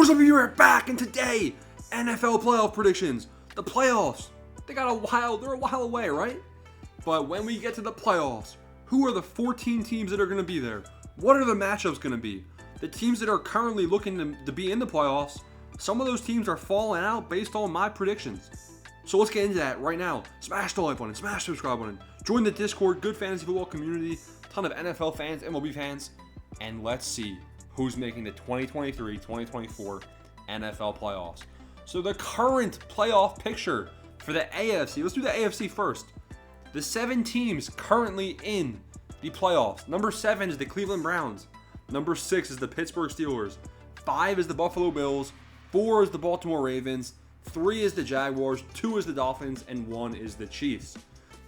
Those of you are back, and today, NFL playoff predictions. The playoffs, they're a while away, right? But when we get to the playoffs, who are the 14 teams that are going to be there? What are the matchups going to be? The teams that are currently looking to be in the playoffs, some of those teams are falling out based on my predictions. So let's get into that right now. Smash the like button, smash the subscribe button, join the Discord, good fantasy football community, ton of NFL fans, MLB fans, and let's see who's making the 2023-2024 NFL playoffs. So the current playoff picture for the AFC, let's do the AFC first. The 7 teams currently in the playoffs. Number 7 is the Cleveland Browns. Number 6 is the Pittsburgh Steelers. 5 is the Buffalo Bills. 4 is the Baltimore Ravens. 3 is the Jaguars. 2 is the Dolphins. And 1 is the Chiefs.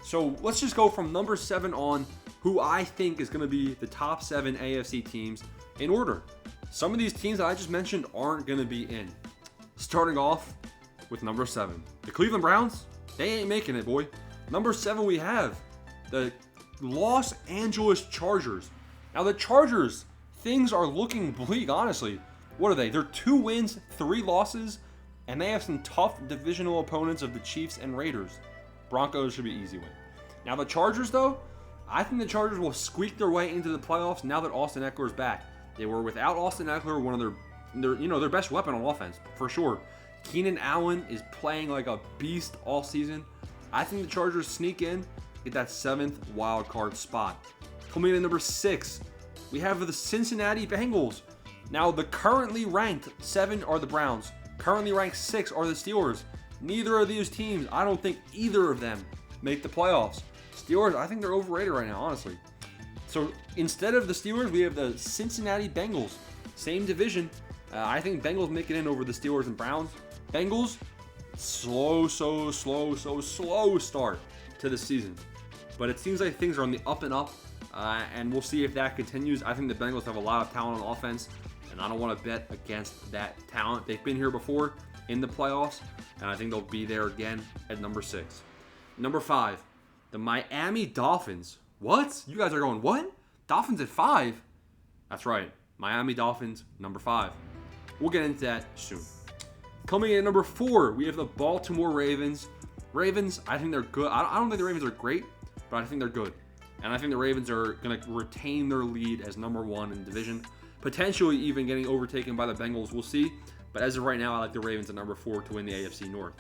So let's just go from number 7 on, who I think is going to be the top 7 AFC teams in order. Some of these teams that I just mentioned aren't going to be in. Starting off with number 7. The Cleveland Browns, they ain't making it, boy. Number 7, we have the Los Angeles Chargers. Now, the Chargers, things are looking bleak, honestly. What are they? They're 2 wins, 3 losses, and they have some tough divisional opponents of the Chiefs and Raiders. Broncos should be easy win. Now, the Chargers, though, I think the Chargers will squeak their way into the playoffs now that Austin Eckler is back. They were without Austin Eckler, one of their best weapon on offense, for sure. Keenan Allen is playing like a beast all season. I think the Chargers sneak in, get that 7th wild card spot. Coming in at number 6, we have the Cincinnati Bengals. Now, the currently ranked 7 are the Browns. Currently ranked 6 are the Steelers. Neither of these teams, I don't think either of them make the playoffs. Steelers, I think they're overrated right now, honestly. So instead of the Steelers, we have the Cincinnati Bengals. Same division. I think Bengals make it in over the Steelers and Browns. Bengals, slow start to the season. But it seems like things are on the up and up, and we'll see if that continues. I think the Bengals have a lot of talent on offense, and I don't want to bet against that talent. They've been here before in the playoffs, and I think they'll be there again at number 6. Number 5, the Miami Dolphins. What? You guys are going, what? Dolphins at 5? That's right. Miami Dolphins, number 5. We'll get into that soon. Coming in at number 4, we have the Baltimore Ravens. Ravens, I think they're good. I don't think the Ravens are great, but I think they're good. And I think the Ravens are going to retain their lead as number 1 in the division. Potentially even getting overtaken by the Bengals. We'll see. But as of right now, I like the Ravens at number 4 to win the AFC North.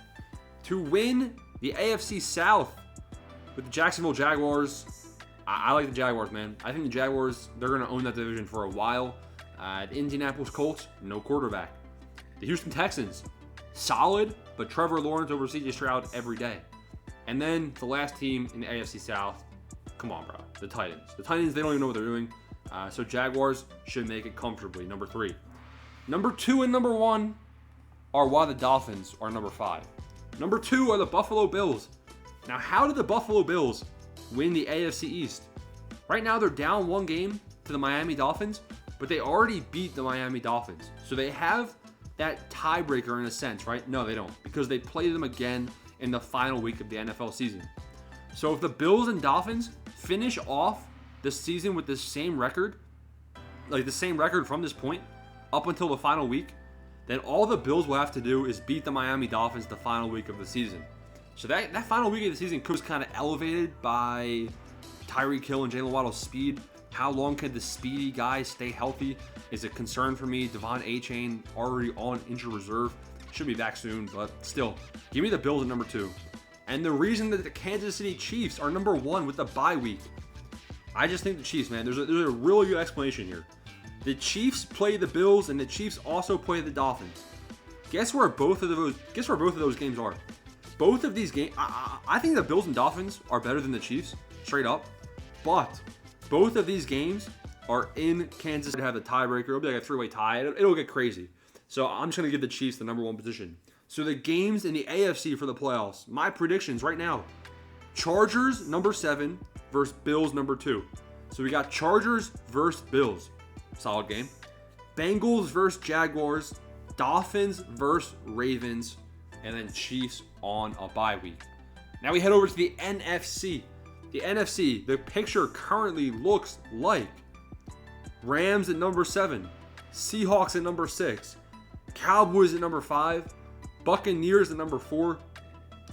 To win the AFC South with the Jacksonville Jaguars, I like the Jaguars, man. I think the Jaguars, they're going to own that division for a while. The Indianapolis Colts, no quarterback. The Houston Texans, solid, but Trevor Lawrence over CJ Stroud every day. And then the last team in the AFC South, come on, bro, the Titans. The Titans, they don't even know what they're doing. So Jaguars should make it comfortably, number 3. Number 2 and number 1 are why the Dolphins are number 5. Number 2 are the Buffalo Bills. Now, how did the Buffalo Bills win the AFC East? Right now, they're down 1 game to the Miami Dolphins, but they already beat the Miami Dolphins. So they have that tiebreaker in a sense, right? No, they don't, because they play them again in the final week of the NFL season. So if the Bills and Dolphins finish off the season with the same record, like the same record from this point up until the final week, then all the Bills will have to do is beat the Miami Dolphins the final week of the season. So that final week of the season was kind of elevated by Tyreek Hill and Jalen Waddle's speed. How long can the speedy guys stay healthy is a concern for me. Devon Achane already on injured reserve. Should be back soon, but still. Give me the Bills at number 2. And the reason that the Kansas City Chiefs are number 1 with the bye week, I just think the Chiefs, man, there's a really good explanation here. The Chiefs play the Bills, and the Chiefs also play the Dolphins. Guess where both of those games are? Both of these games, I think the Bills and Dolphins are better than the Chiefs, straight up. But both of these games are in Kansas to have the tiebreaker. It'll be like a 3-way tie. It'll get crazy. So I'm just going to give the Chiefs the number 1 position. So the games in the AFC for the playoffs, my predictions right now. Chargers, number 7, versus Bills, number 2. So we got Chargers versus Bills. Solid game. Bengals versus Jaguars. Dolphins versus Ravens. And then Chiefs on a bye week. Now we head over to the NFC. The NFC, the picture currently looks like Rams at number 7, Seahawks at number 6, Cowboys at number 5, Buccaneers at number 4,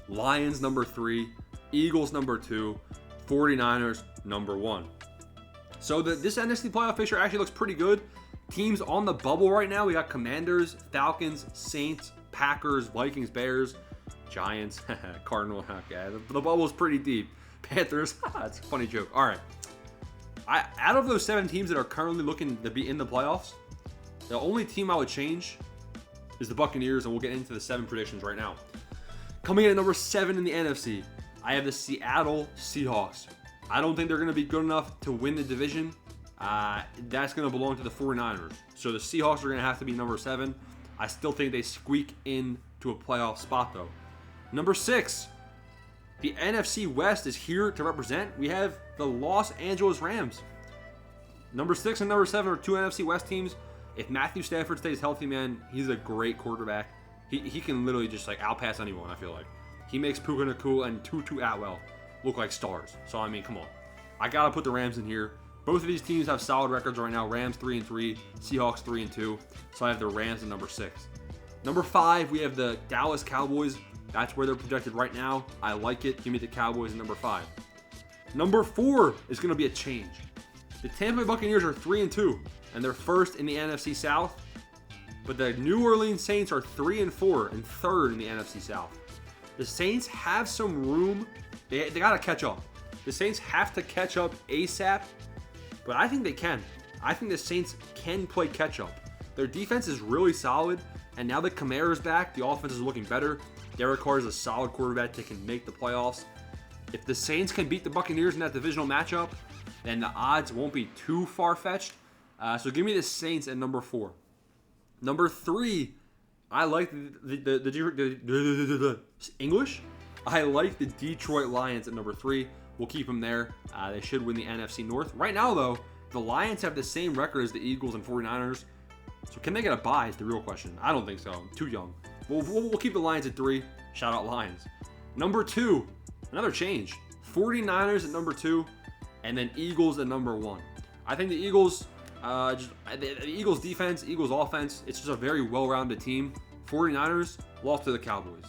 Lions number 3, Eagles number 2, 49ers number 1. So this NFC playoff picture actually looks pretty good. Teams on the bubble right now, we got Commanders, Falcons, Saints, Packers, Vikings, Bears, Giants, Cardinals. Okay, the bubble's pretty deep. Panthers, that's a funny joke. All right. Out of those 7 teams that are currently looking to be in the playoffs, the only team I would change is the Buccaneers, and we'll get into the 7 predictions right now. Coming in at number 7 in the NFC, I have the Seattle Seahawks. I don't think they're going to be good enough to win the division. That's going to belong to the 49ers. So the Seahawks are going to have to be number 7. I still think they squeak into a playoff spot, though. Number 6, the NFC West is here to represent. We have the Los Angeles Rams. Number 6 and number 7 are 2 NFC West teams. If Matthew Stafford stays healthy, man, he's a great quarterback. He can literally just like outpass anyone, I feel like. He makes Puka Nacua and Tutu Atwell look like stars. So, I mean, come on. I got to put the Rams in here. Both of these teams have solid records right now. Rams 3-3, Seahawks 3-2. So I have the Rams at number 6. Number 5, we have the Dallas Cowboys. That's where they're projected right now. I like it. Give me the Cowboys at number 5. Number 4 is going to be a change. The Tampa Bay Buccaneers are 3-2, and they're first in the NFC South. But the New Orleans Saints are 3-4 and third in the NFC South. The Saints have some room. They got to catch up. The Saints have to catch up ASAP, but I think they can. I think the Saints can play catch up. Their defense is really solid, and now that Kamara's back, the offense is looking better. Derek Carr is a solid quarterback that can make the playoffs. If the Saints can beat the Buccaneers in that divisional matchup, then the odds won't be too far-fetched. So give me the Saints at number 4. Number 3, I like the English. I like the Detroit Lions at number 3. We'll keep them there. They should win the NFC North. Right now, though, the Lions have the same record as the Eagles and 49ers. So can they get a bye is the real question. I don't think so. Too young. We'll keep the Lions at 3. Shout out Lions. Number 2, another change. 49ers at number 2, and then Eagles at number 1. I think the Eagles, the Eagles defense, Eagles offense, it's just a very well-rounded team. 49ers lost to the Cowboys.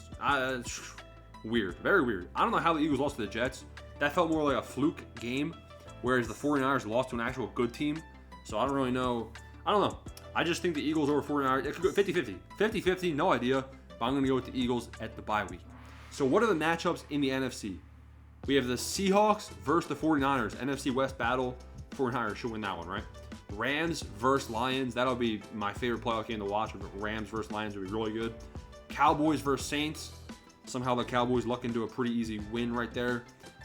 Weird. Very weird. I don't know how the Eagles lost to the Jets. That felt more like a fluke game, whereas the 49ers lost to an actual good team. So I don't really know. I don't know. I just think the Eagles over 49ers, it could go 50-50. 50-50, no idea. But I'm going to go with the Eagles at the bye week. So what are the matchups in the NFC? We have the Seahawks versus the 49ers. NFC West battle. 49ers should win that one, right? Rams versus Lions. That'll be my favorite playoff game to watch. Rams versus Lions would be really good. Cowboys versus Saints. Somehow the Cowboys luck into a pretty easy win right there.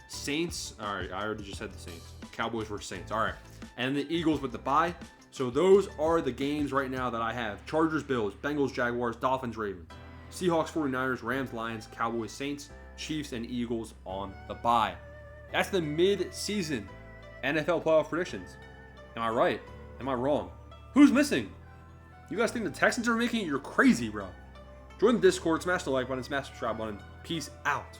Saints. All right, I already just said the Saints. Cowboys versus Saints. All right. And the Eagles with the bye. So those are the games right now that I have. Chargers, Bills, Bengals, Jaguars, Dolphins, Ravens. Seahawks, 49ers, Rams, Lions, Cowboys, Saints, Chiefs, and Eagles on the bye. That's the mid-season NFL playoff predictions. Am I right? Am I wrong? Who's missing? You guys think the Texans are making it? You're crazy, bro. Join the Discord, smash the like button, smash the subscribe button. Peace out.